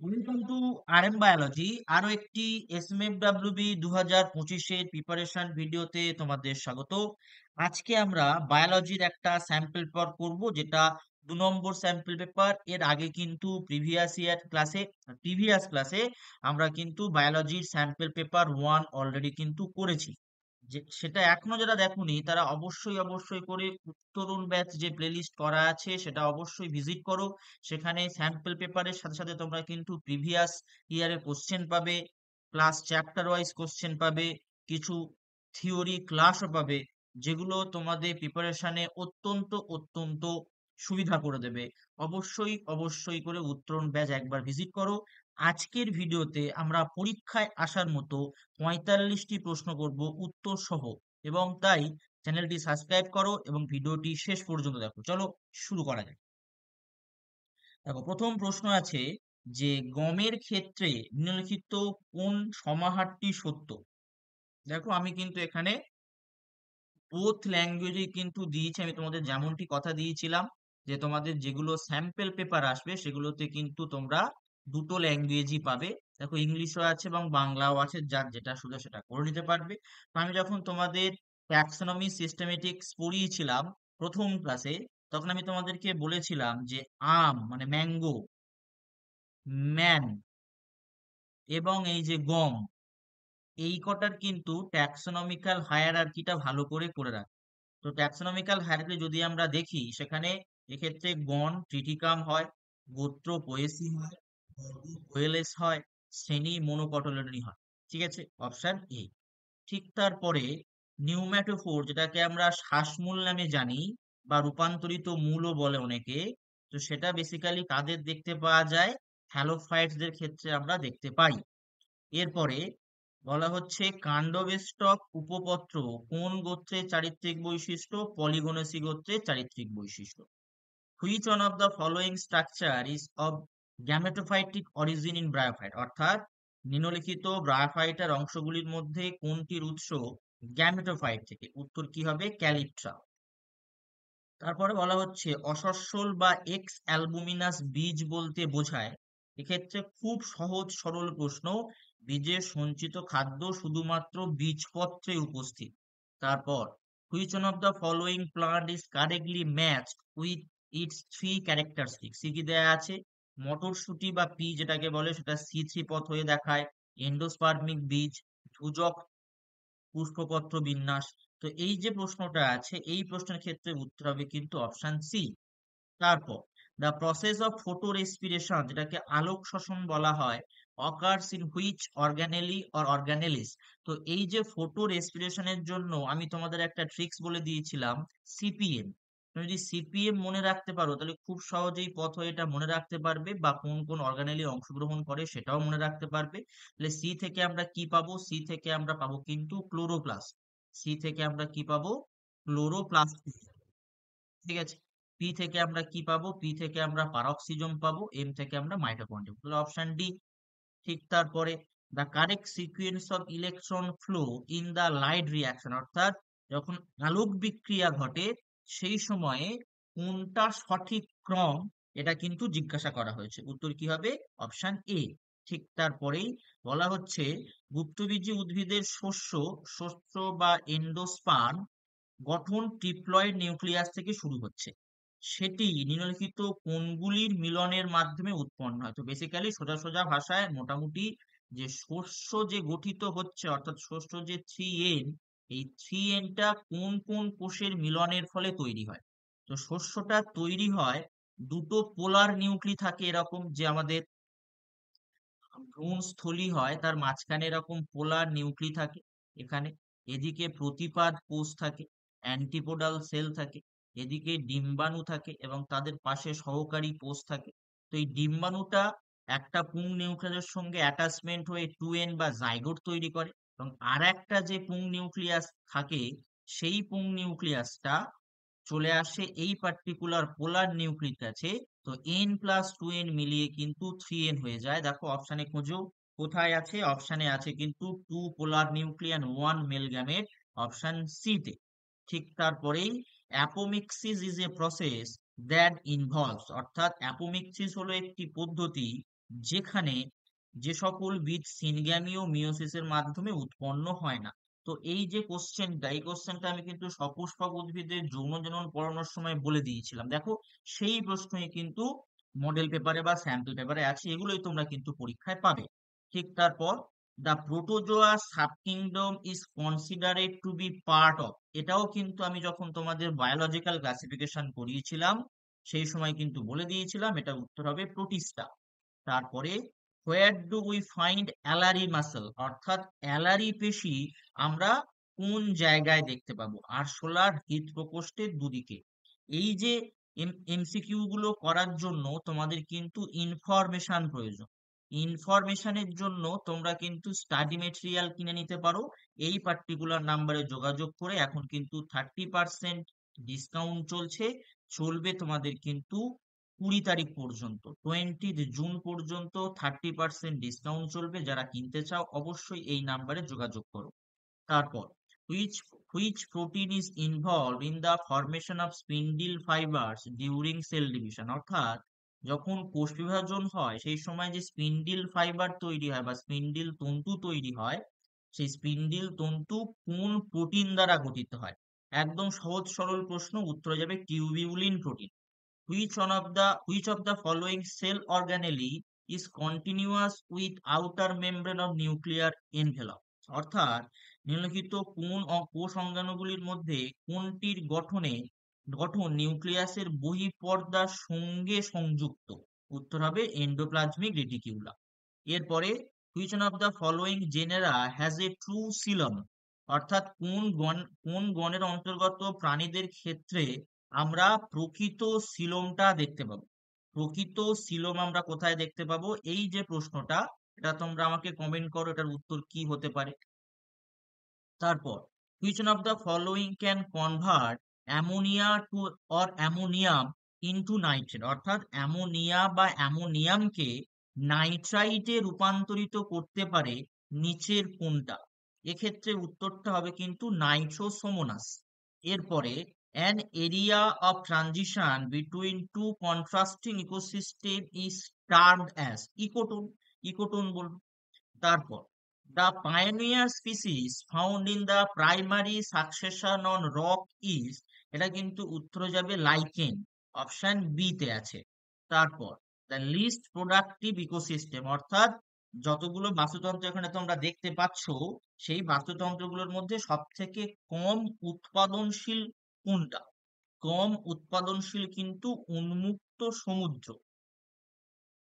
Welcome to RM biology. আরো একটি এসএমএফডব্লিউবি 2025-এর preparation ভিডিওতে তোমাদের স্বাগত। আজকে আমরা বায়োলজির একটা স্যাম্পল পেপার করব, যেটা 2 নম্বর স্যাম্পল পেপার। এর আগে কিন্তু প্রিভিয়াস ক্লাসে আমরা কিন্তু বায়োলজির স্যাম্পল পেপার 1 অলরেডি কিন্তু করেছি। যে সেটা এখনো যারা দেখোনি তারা অবশ্যই করে উত্তরণ ব্যাচ যে প্লেলিস্ট করা আছে সেটা অবশ্যই ভিজিট করো। সেখানে স্যাম্পল পেপারের সাথে সাথে তোমরা কিন্তু প্রিভিয়াস ইয়ারের কোশ্চেন পাবে, প্লাস চ্যাপ্টার ওয়াইজ কোশ্চেন পাবে, কিছু থিওরি ক্লাসও পাবে, যেগুলো তোমাদের প্রিপারেশনে অত্যন্ত অত্যন্ত সুবিধা করে দেবে। অবশ্যই করে উত্তরণ ব্যাচ একবার ভিজিট করো। আজকের ভিডিওতে আমরা পরীক্ষায় আসার মতো 45টি প্রশ্ন করব উত্তর সহ, এবং তাই চ্যানেলটি সাবস্ক্রাইব করো এবং ভিডিওটি শেষ পর্যন্ত দেখো। চলো শুরু করা যাক। দেখো, প্রথম প্রশ্ন আছে যে গমের ক্ষেত্রে নিম্নলিখিত কোন সমাহারটি সত্য। দেখো, আমি কিন্তু এখানে বোথ ল্যাঙ্গুয়েজে কিন্তু দিয়েছি। আমি তোমাদের যেমনটি কথা দিয়েছিলাম যে তোমাদের যেগুলো স্যাম্পল পেপার আসবে সেগুলোতে কিন্তু তোমরা দুটো ল্যাঙ্গুয়েজই পাবে। দেখো, ইংলিশও আছে এবং বাংলাও আছে, যার যেটা সুবিধা সেটা করে নিতে পারবে। তো আমি যখন তোমাদের ট্যাক্সোনমি সিস্টেমেটিক্স পড়িয়েছিলাম প্রথম ক্লাসে, তখন আমি তোমাদেরকে বলেছিলাম যে আম মানে ম্যাঙ্গো, ম্যান এবং এই যে গম, এই কটার কিন্তু ট্যাক্সোনমিক্যাল হায়ারার্কিটা ভালো করে করে রাখ। তো ট্যাক্সোনমিক্যাল হায়ারার্কি যদি আমরা দেখি, সেখানে এক্ষেত্রে গণ ট্রিটিকাম হয়, গোত্র পোয়েসি হয়, বর্গ কোয়েলেস হয়, শ্রেণী মনোকটলনি হয়। ঠিক আছে, অপশন এ। ঠিক তারপরে নিউম্যাটোফোর, যেটাকে আমরা শ্বাসমূল নামে জানি বা রূপান্তরিত মূলও বলে অনেকে, তো সেটা বেসিক্যালি কাদের দেখতে পাওয়া যায়? হ্যালোফাইটসদের ক্ষেত্রে আমরা দেখতে পাই। এরপরে বলা হচ্ছে কাণ্ডবেষ্টক উপপত্র কোন গোত্রের চারিত্রিক বৈশিষ্ট্য? পলিগনেসি গোত্রের চারিত্রিক বৈশিষ্ট্য। Which one of the following structure is of gametophytic origin in bryophyte, অর্থাৎ নিম্নলিখিত ব্রায়োফাইটার অংশগুলির মধ্যে কোনটির উৎস গ্যামেটোফাইট থেকে? উত্তর কি হবে? ক্যালিট্রা। তারপরে বলা হচ্ছে অসস্যল বা এক্স অ্যালবুমিনাস বীজ বলতে বোঝায়। এক্ষেত্রে খুব সহজ সরল প্রশ্ন, বীজের সঞ্চিত খাদ্য শুধুমাত্র বীজপত্রে উপস্থিত। তারপর which one of the following plant is correctly matched with its three characteristics. কি কি দেয়া আছে? মটরশুঁটি বা পি যেটাকে বলে সেটা C3 পথ হয়ে দেখায়, এন্ডোস্পার্মিক বীজ, ধ্রুজক পুষ্পপত্র বিন্যাস। তো এই যে প্রশ্নটা আছে, এই প্রশ্নের ক্ষেত্রে উত্তর হবে কিন্তু অপশন সি। তারপর the process of photorespiration, যেটাকে আলোক শ্বসন বলা হয়, occurs in which organelle or organelles. তো এই যে ফটো রেসপিরেশনের জন্য আমি তোমাদের একটা ট্রিক্স বলে দিয়েছিলাম, সিপিএম। তুমি যদি সিপিএম মনে রাখতে পারো তাহলে খুব সহজেই পথ হয়ে এটা মনে রাখতে পারবে, বা কোন কোন অর্গানেলি অংশগ্রহণ করে সেটাও মনে রাখতে পারবে। তাহলে সি থেকে আমরা কি পাবো? সি থেকে আমরা পাবো কিন্তু ক্লোরোপ্লাস্ট। সি থেকে আমরা কি পাবো? ক্লোরোপ্লাস্ট। ঠিক আছে। পি থেকে আমরা কি পাবো? পি থেকে আমরা পারক্সিজম পাবো, এম থেকে আমরা মাইটোকন্ড্রিয়া। তাহলে অপশন ডি। ঠিক তারপরে the correct sequence of electron flow in the light reaction, অর্থাৎ যখন আলোক বিক্রিয়া ঘটে সেই সময়ে কোনটা সঠিক ক্রম, এটা কিন্তু জিজ্ঞাসা করা হয়েছে। উত্তর কি হবে? Option A. ঠিক তারপরেই বলা হচ্ছে গুপ্তবীজী উদ্ভিদের শস্য শস্য বা এন্ডোস্পার্ম গঠন ট্রিপ্লয়েড নিউক্লিয়াস থেকে শুরু হচ্ছে, সেটি নিম্নলিখিত কোনগুলির মিলনের মাধ্যমে উৎপন্ন হয়? তো বেসিক্যালি সোজা সোজা ভাষায় মোটামুটি যে শস্য যে গঠিত হচ্ছে, অর্থাৎ শস্য যে 3N, এই 3Nটা কোন কোন কোষের মিলনের ফলে তৈরি হয়? তো শস্যটা তৈরি হয়, দুটো পোলার নিউক্লি থাকে এরকম, যে আমাদের ভ্রূণস্থলী হয় তার মাঝখানে এরকম পোলার নিউক্লি থাকে। এখানে এদিকে প্রতিপাদ কোষ থাকে, অ্যান্টিপোডাল সেল থাকে, এদিকে ডিম্বাণু থাকে এবং তাদের পাশে সহকারী কোষ থাকে। তো এই ডিম্বাণুটা একটা পুং নিউক্লিয়াসের সঙ্গে অ্যাটাচমেন্ট হয়ে 2N বা জাইগোট তৈরি করে, এবং আর একটা যে পুং নিউক্লিয়াস থাকে সেই পুং নিউক্লিয়াসটা চলে আসে এই পার্টিকুলার পোলার নিউক্লির কাছে। তো N+2N মিলিয়ে কিন্তু 3N হয়ে যায়। দেখো অপশানে খোঁজো, কোথায় আছে? অপশানে আছে কিন্তু 2 polar nuclei 1 male gamete, option C তে। ঠিক তারপরেই apomixis is a process that involves, অর্থাৎ অ্যাপোমিক্সিস হলো একটি পদ্ধতি যেখানে যে সকল বীজ সিনগ্যামি ও মিয়োসিসের মাধ্যমে উৎপন্ন হয় না। তো এই যে কোশ্চেনটা, এই কোশ্চেনটা আমি কিন্তু সপুষ্পক উদ্ভিদের যৌন জনন পড়ানোর সময় বলে দিয়েছিলাম। দেখো সেই প্রশ্নই কিন্তু মডেল পেপারে বা স্যাম্পল পেপারে আছে, এগুলোই তোমরা কিন্তু পরীক্ষায় পাবে। ঠিক তারপর, the protozoa subkingdom is considered to be part of, এটাও কিন্তু আমি যখন তোমাদের বায়োলজিক্যাল ক্লাসিফিকেশন করিয়েছিলাম সেই সময় কিন্তু বলে দিয়েছিলাম, এটার উত্তর হবে প্রোটিস্টা। তারপরে, where do we find alary muscle, অর্থাৎ অ্যালারি পেশি আমরা কোন জায়গায় দেখতে পাবো? আরশোলার হৃদপ্রকোষ্ঠের দুদিকে। এই যে এমসিকিউ গুলো করার জন্য তোমাদের কিন্তু ইনফরমেশন প্রয়োজন। ইনফরমেশনের জন্য তোমরা কিন্তু স্টাডি মেটেরিয়াল কিনে নিতে পারো। এই পার্টিকুলার নাম্বারে যোগাযোগ করে, এখন কিন্তু 30% ডিসকাউন্ট চলবে তোমাদের কিন্তু 20 তারিখ পর্যন্ত, 20 জুন পর্যন্ত 30% ডিসকাউন্ট চলবে। যারা কিনতে চাও অবশ্যই এই নাম্বারে যোগাযোগ করো। তারপর, which which protein is involved in the formation of spindle fibers during cell division, অর্থাৎ যখন কোষ বিভাজন হয় সেই সময় যে স্পিন্ডিল ফাইবার তৈরি হয় বা স্পিন্ডিল তন্তু তৈরি হয়, সেই স্পিন্ডিল তন্তু কোন প্রোটিন দ্বারা গঠিত হয়? একদম সহজ সরল প্রশ্ন, উত্তর যাবে tubulin protein. Which of the following cell organelle is continuous with outer membrane of nuclear envelope, অর্থাৎ নিম্নলিখিত কোন কোষ অঙ্গাণুগুলির মধ্যে কোনটির গঠন নিউক্লিয়াসের বহিঃপর্দার সঙ্গে সংযুক্ত? উত্তর হবে এন্ডোপ্লাজমিক রেটিকিউলাম। এরপরে, which one of the following genera has a true xylem, অর্থাৎ কোন গণের অন্তর্গত প্রাণীদের ক্ষেত্রে আমরা প্রকৃত সিলোমটা দেখতে পাবো? প্রকৃত সিলোম আমরা কোথায় দেখতে পাবো? এই যে প্রশ্নটা, এটা তোমরা আমাকে কমেন্ট করো, এটার উত্তর কি হতে পারে। তারপর, which one of the following can convert ammonia to or ammonium into nitrate, অর্থাৎ অ্যামোনিয়া বা অ্যামোনিয়ামকে নাইট্রাইটে রূপান্তরিত করতে পারে নিচের কোনটা? এক্ষেত্রে উত্তরটা হবে কিন্তু নাইট্রোসোমোনাস। এরপরে, an area of transition between two contrasting ecosystem is termed as ecotone. Ecotone বলবো। তারপর, the pioneer species found in the primary succession on rock is, এটা কিন্তু উত্তর যাবে লাইকেন, অপশন বি তে আছে। তারপর, the least productive ecosystem, অর্থাৎ যতগুলো বাস্তুতন্ত্র এখানে তোমরা দেখতে পাচ্ছ সেই বাস্তুতন্ত্রগুলোর মধ্যে সব থেকে কম উৎপাদনশীল কোনটা? কম উৎপাদনশীল কিন্তু উন্মুক্ত সমুদ্র।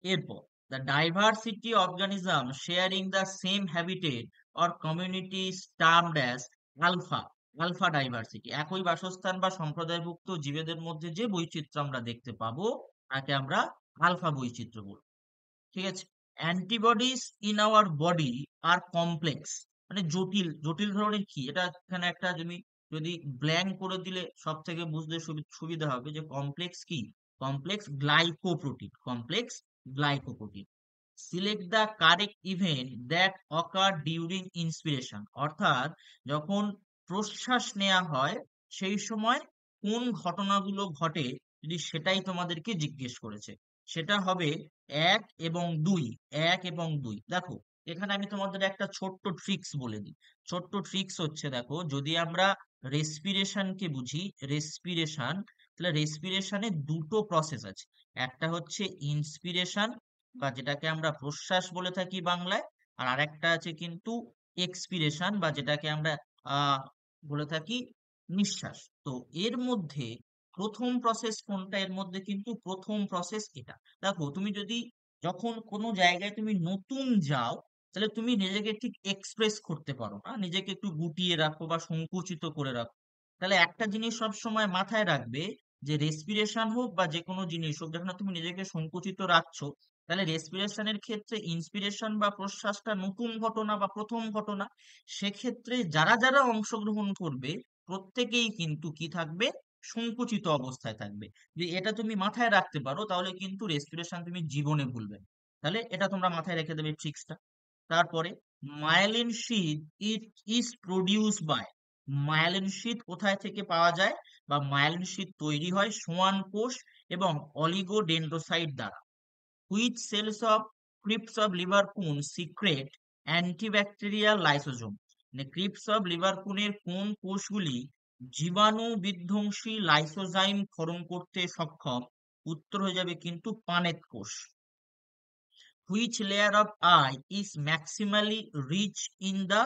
এরপর, the diversity organism sharing the same habitat or community is termed as alpha, alpha diversity, একই বাসস্থান বা সম্প্রদায়ভুক্ত জীবেদের মধ্যে যে বৈচিত্র্য আমরা দেখতে পাবো তাকে আমরা আলফা বৈচিত্র্য বলবো। ঠিক আছে। অ্যান্টিবডিজ ইন আওয়ার বডি আর কমপ্লেক্স, মানে জটিল। জটিল ধরনের কি, এটা এখানে একটা যদি ব্ল্যাঙ্ক করে দিলে সব থেকে বুঝতে সুবিধা হবে যে কমপ্লেক্স কি। Complex glycoprotein, complex glycoprotein. Select the correct event that ochre during inspiration, অর্থাৎ যখন প্রশ্বাস নেওয়া হয় সেই সময় কোন ঘটনাগুলো ঘটে, যদি সেটাই তোমাদেরকে জিজ্ঞেস করেছে, সেটা হবে 1 এবং 2। 1 এবং 2, দেখো এখানে আমি তোমাদের একটা ছোট্ট ট্রিক্স বলে দিই। ছোট্ট ট্রিক্স হচ্ছে, দেখো যদি আমরা রেসপিরেশনকে বুঝি, রেসপিরেশন, তাহলে রেসপিরেশনে দুটো প্রসেস আছে। একটা হচ্ছে ইন্সপিরেশন বা যেটাকে আমরা প্রশ্বাস বলে থাকি বাংলায়, আর আরেকটা আছে কিন্তু এক্সপিরেশন বা যেটাকে আমরা বলে থাকি নিঃশ্বাস। তো এর মধ্যে প্রথম প্রসেস কোনটা? এর মধ্যে কিন্তু প্রথম প্রসেস এটা। দেখো তুমি যদি যখন কোনো জায়গায় তুমি নতুন যাও, তাহলে তুমি নিজেকে ঠিক এক্সপ্রেস করতে পারো না, নিজেকে একটু গুটিয়ে রাখো বা সংকুচিত করে রাখো। তাহলে একটা জিনিস সব সময় মাথায় রাখবে, যে রেসপিরেশন হোক বা যে কোনো জিনিস হোক, যখন তুমি নিজেকে সংকুচিত রাখছো, তাহলে রেসপিরেশনের ক্ষেত্রে ইন্সপিরেশন বা প্রশ্বাসটা নতুন ঘটনা বা প্রথম ঘটনা। সেক্ষেত্রে যারা যারা অংশগ্রহণ করবে প্রত্যেকেই কিন্তু কি থাকবে? সংকুচিত অবস্থায় থাকবে। যদি এটা তুমি মাথায় রাখতে পারো তাহলে কিন্তু রেসপিরেশন তুমি জীবনে ভুলবে না। তাহলে এটা তোমরা মাথায় রেখে দেবে ট্রিক্সটা। তারপরে, myelin sheath it is produce by, myelin sheath কোথায় থেকে পাওয়া যায় বা মায়েলিন শীথ তৈরি হয় সোয়ান কোষ এবং অলিগোডেন্ড্রোসাইট দ্বারা। Which cells of crypts of Lieberkuhn secrete antibacterial lysozyme, মানে ক্রিপস অফ লিভার কোনের কোন কোষগুলি জীবাণু বিধ্বংসী লাইসোজাইম ক্ষরণ করতে সক্ষম? উত্তর হয়ে যাবে কিন্তু পানেত কোষ। Which layer of eye is maximally rich in the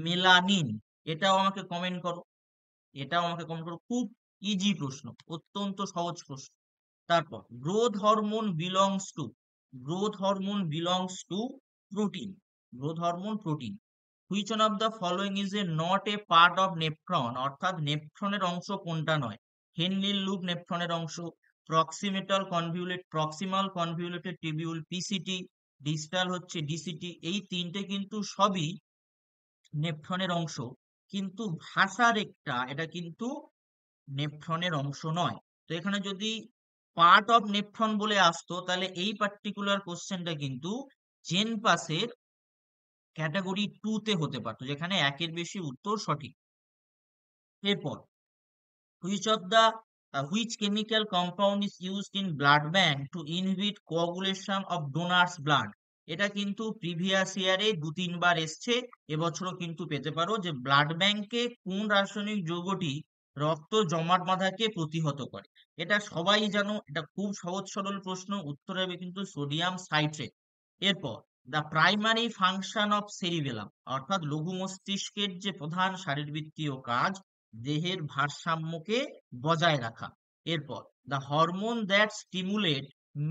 melanin? এটাও আমাকে কমেন্ট করো, খুব ইজি প্রশ্ন, অত্যন্ত সহজ প্রশ্ন। তারপর growth hormone belongs to protein, protein. Which one of the following is a not a part of nephron, অর্থাৎ নেফ্রনের অংশ কোনটা নয়? হেনলির লুপ নেফ্রনের অংশ, প্রক্সিমাল কনভিউলেটেড টিবিউল পিসিটি, ডিস্টাল হচ্ছে ডিসিটি। এই তিনটে কিন্তু সবই নেফ্রনের অংশ, কিন্তু ভাষার এটা কিন্তু নেফ্রনের অংশ নয়। তো এখানে যদি পার্ট অফ নেফ্রন বলে আসতো, তাহলে এই পার্টিকুলার কোশ্চেনটা কিন্তু জেন পাসের ক্যাটাগরি 2 তে হতে পারতো, যেখানে একের বেশি উত্তর সঠিক। এরপর which of the which chemical compound is used in blood bank to inhibit coagulation of donors blood? এটা কিন্তু প্রিভিয়াস ইয়ারে 2-3 বার এসছে, এবছরও কিন্তু পেতে পারো, যে ব্লাড ব্যাংকে কোন রাসায়নিক যৌগটি রক্ত জমাট বাঁধাকে প্রতিহত করে? এটা সবাই জানো, এটা খুব সহজ সরল প্রশ্ন, উত্তর হবে কিন্তু সোডিয়াম সাইট্রেট। এরপর the primary function of cerebellum, অর্থাৎ লঘু মস্তিষ্কের যে প্রধান শারীরবৃত্তীয় কাজ, দেহের ভারসাম্যকে বজায় রাখা। এরপর the hormone that stimulate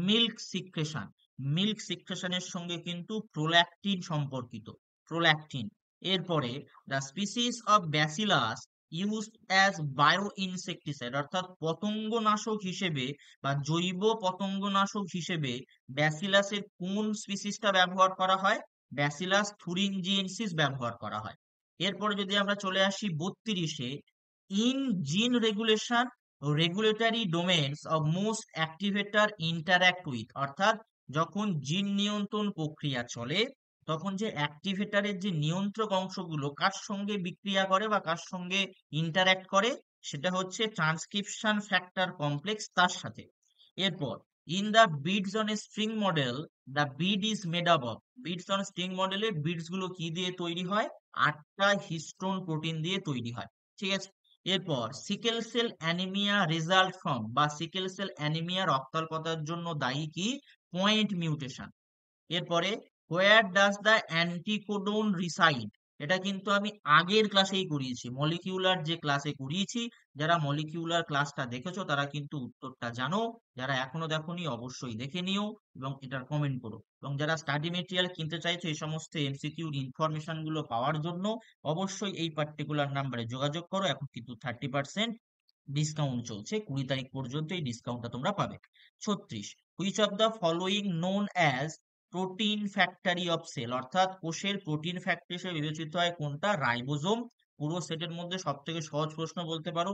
milk সিক্রেশনের সঙ্গে কিন্তু প্রোল্যাকটিন সম্পর্কিত, প্রোল্যাকটিন। এরপরে the species of bacillus used as bio insecticide, অর্থাৎ পতঙ্গনাশক হিসেবে বা জৈব পতঙ্গনাশক হিসেবে ব্যাসিলাসের কোন স্পিসিসটা ব্যবহার করা হয়? ব্যাসিলাস থুরিনজিয়েন্সিস ব্যবহার করা হয়। এরপরে যদি আমরা চলে আসি 32-এ, ইন জিন regulation regulatory domains of most activator interact with, অর্থাৎ যখন জিন নিয়ন্ত্রণ প্রক্রিয়া চলে, তখন যে অ্যাক্টিভেটরের যে নিয়ন্ত্রক অংশগুলো কার সঙ্গে বিক্রিয়া করে বা কার সঙ্গে ইন্টারঅ্যাক্ট করে, সেটা হচ্ছে ট্রান্সক্রিপশন ফ্যাক্টর কমপ্লেক্স তার সাথে। এরপর in the beads on a string model the bead is made up of, beads on string মডেলে বিডস গুলো কি দিয়ে তৈরি হয়? 8টা হিস্টোন প্রোটিন দিয়ে তৈরি হয়, ঠিক আছে। এরপর sickle cell anaemia result from, বা সিকেল সেল অ্যানিমিয়া রক্তাল্পতার জন্য দায়ী কি? Point mutation. এরপরে where does the anticodon reside, এটা কিন্তু আমি আগের ক্লাসেই করিয়েছি, মলিকিউলার যে ক্লাসে করিয়েছি। যারা মলিকিউলার ক্লাসটা দেখেছো তারা কিন্তু উত্তরটা জানো, যারা এখনো দেখোনি অবশ্যই দেখে নিও এবং এটার কমেন্ট করো। এবং যারা স্টাডি মেটেরিয়াল কিনতে চাইছো এই সমস্ত এমসিকিউর ইনফরমেশন গুলো পাওয়ার জন্য, অবশ্যই এই পার্টিকুলার নাম্বারে যোগাযোগ করো। এখন কিন্তু 30% ডিসকাউন্ট চলছে, 20 তারিখ পর্যন্ত এই ডিসকাউন্টটা তোমরা পাবে। 36, which of the following known as protein factory of cell, অর্থাৎ কোষের প্রোটিন ফ্যাক্টরি হিসেবে বিবেচিত হয় কোনটা? রাইবোজোম। পুরো সেটের মধ্যে সব থেকে সহজ প্রশ্ন বলতে পারো।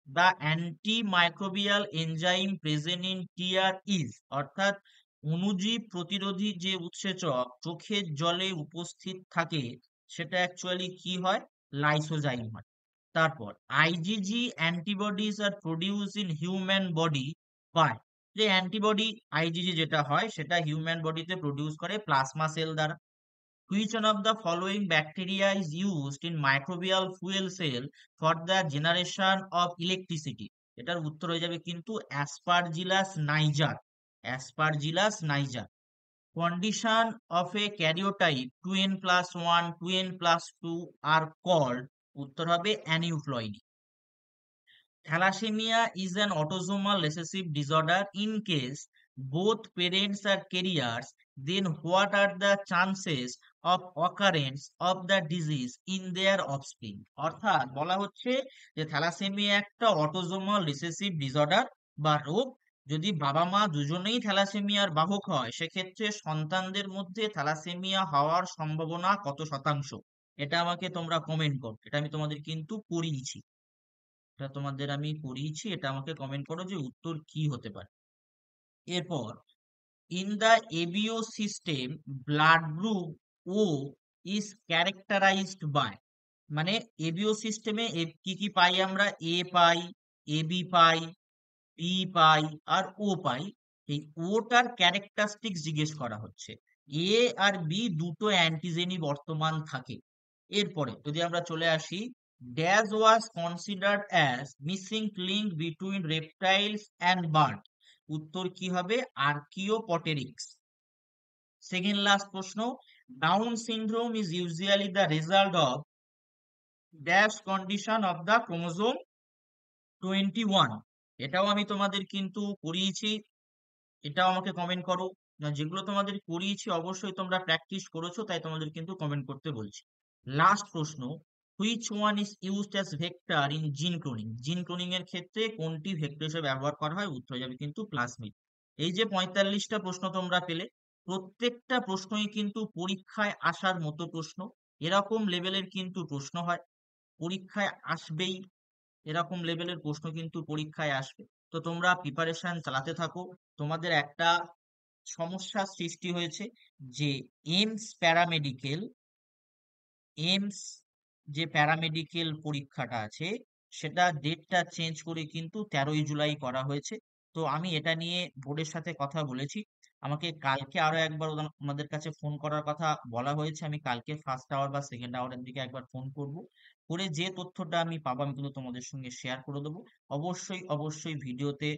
The antimicrobial enzyme present in tear is, অর্থাৎ অণুজীব প্রতিরোধী যে উৎসেচক চোখের জলে উপস্থিত থাকে, সেটা অ্যাকচুয়ালি কি হয়? লাইসোজাইম হয়। তারপর IgG antibodies are produce in human body by, যে অ্যান্টিবডি আইজিজি যেটা হয় সেটা হিউম্যান বডিতে প্রডিউস করে প্লাজমা সেল দ্বারা। Which one of the following bacteria is used in microbial fuel cell for the generation of electricity? এটার উত্তর হয়ে যাবে কিন্তু Aspergillus niger, Aspergillus niger. Condition of a karyotype 2n+1, 2n+2 are called, উত্তর হবে অ্যানিউপ্লয়েডি। Thalassemia is an autosomal recessive disorder in case both parents are carriers, then what are the chances of occurrence of the disease in their offspring? অর্থাৎ বলা হচ্ছে যে thalassaemia একটা autosomal recessive disorder বা রোগ। যদি বাবা মা দুজনেই থ্যালাসেমিয়ার বাহক হয়, সেক্ষেত্রে সন্তানদের মধ্যে থ্যালাসেমিয়া হওয়ার সম্ভাবনা কত শতাংশ? এটা আমাকে তোমরা কমেন্ট করো, এটা আমি তোমাদের কিন্তু পড়িয়েছি, এটা আমাকে কমেন্ট করো যে উত্তর কি হতে পারে। এরপর in the ABO system blood group O is characterized by, মানে এবিও সিস্টেমে কি কি পাই আমরা? এ পাই, এবি পাই, বি পাই আর ও পাই। এই ওটার ক্যারেক্টারিস্টিক্স জিজ্ঞেস করা হচ্ছে। এ আর বি দুটো অ্যান্টিজেনই বর্তমান থাকে। এরপরে যদি আমরা চলে আসি, dash was considered as missing link between reptiles and bird. উত্তর কি হবে? আর্কিওপটেরিক্স। সেকেন্ড লাস্ট প্রশ্ন, down syndrome is usually the result of dash condition of the chromosome 21। এটাও আমি তোমাদের কিন্তু পড়িয়েছি, এটাও আমাকে কমেন্ট করো। না, যেগুলো তোমাদের করিয়েছি অবশ্যই তোমরা প্র্যাকটিস করেছো, তাই তোমাদের কিন্তু কমেন্ট করতে বলছি। লাস্ট প্রশ্ন, which one is used as vector in জিন ক্লোনিং। জিন ক্লোনিং এর ক্ষেত্রে কোনটি ভেক্টর হিসেবে ব্যবহার করা হয়? উত্তর হয়ে যাবে কিন্তু প্লাজমিড। এই যে 45টা প্রশ্ন তোমরা পেলে, প্রত্যেকটা প্রশ্নই কিন্তু পরীক্ষায় আসার মতো প্রশ্ন। এরকম লেভেলের কিন্তু প্রশ্ন হয়, পরীক্ষায় আসবেই, এরকম লেভেলের প্রশ্ন কিন্তু পরীক্ষায় আসবে। তো তোমরা প্রিপারেশন চালাতে থাকো। তোমাদের একটা সমস্যা সৃষ্টি হয়েছে যে এইমস প্যারামেডিকেল, এইমস যে প্যারামেডিকেল পরীক্ষাটা আছে সেটা ডেটটা চেঞ্জ করে কিন্তু 13ই জুলাই করা হয়েছে। তো আমি এটা নিয়ে বোর্ডের সাথে কথা বলেছি, আমাকে কালকে আরো একবার ওনাদের কাছে ফোন করার কথা বলা হয়েছে। আমি কালকে ফার্স্ট আওয়ার বা সেকেন্ড আওয়ারের দিকে একবার ফোন করব, করে যে তথ্যটা আমি পাবো আমি কিন্তু তোমাদের সঙ্গে শেয়ার করে দেবো। অবশ্যই অবশ্যই ভিডিওতে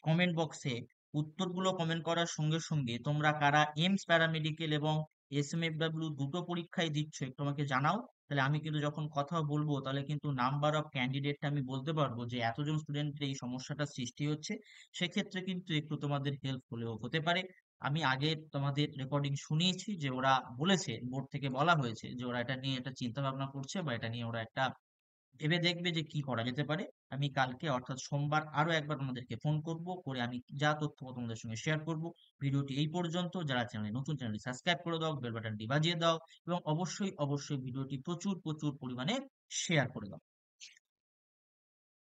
কমেন্ট বক্সে উত্তরগুলো কমেন্ট করার সঙ্গে সঙ্গে তোমরা কারা এইমস প্যারামেডিকেল এবং এসএমএফডব্লিউ দুটো পরীক্ষায় দিচ্ছ একটু আমাকে জানাও। তাহলে আমি কিন্তু যখন কথা বলবো তাহলে কিন্তু নাম্বার অফ ক্যান্ডিডেটটা আমি বলতে পারবো যে এতজন স্টুডেন্টের এই সমস্যাটা সৃষ্টি হচ্ছে। সেক্ষেত্রে কিন্তু একটু তোমাদের হেল্প হলেও হতে পারে। আমি আগে তোমাদের রেকর্ডিং শুনিয়েছি যে ওরা বলেছে, বোর্ড থেকে বলা হয়েছে যে ওরা এটা নিয়ে একটা চিন্তা ভাবনা করছে বা এটা নিয়ে ওরা একটা ভেবে দেখবে যে কি করা যেতে পারে। আমি কালকে অর্থাৎ সোমবার আরো একবার তোমাদেরকে ফোন করব, করে আমি যা তথ্য তোমাদের সঙ্গে শেয়ার করব। ভিডিওটি এই পর্যন্ত, যারা চ্যানেলে নতুন, চ্যানেলটি সাবস্ক্রাইব করে দাও, বেল বাটনটি বাজিয়ে দাও এবং অবশ্যই অবশ্যই ভিডিওটি প্রচুর প্রচুর পরিমাণে শেয়ার করে দাও।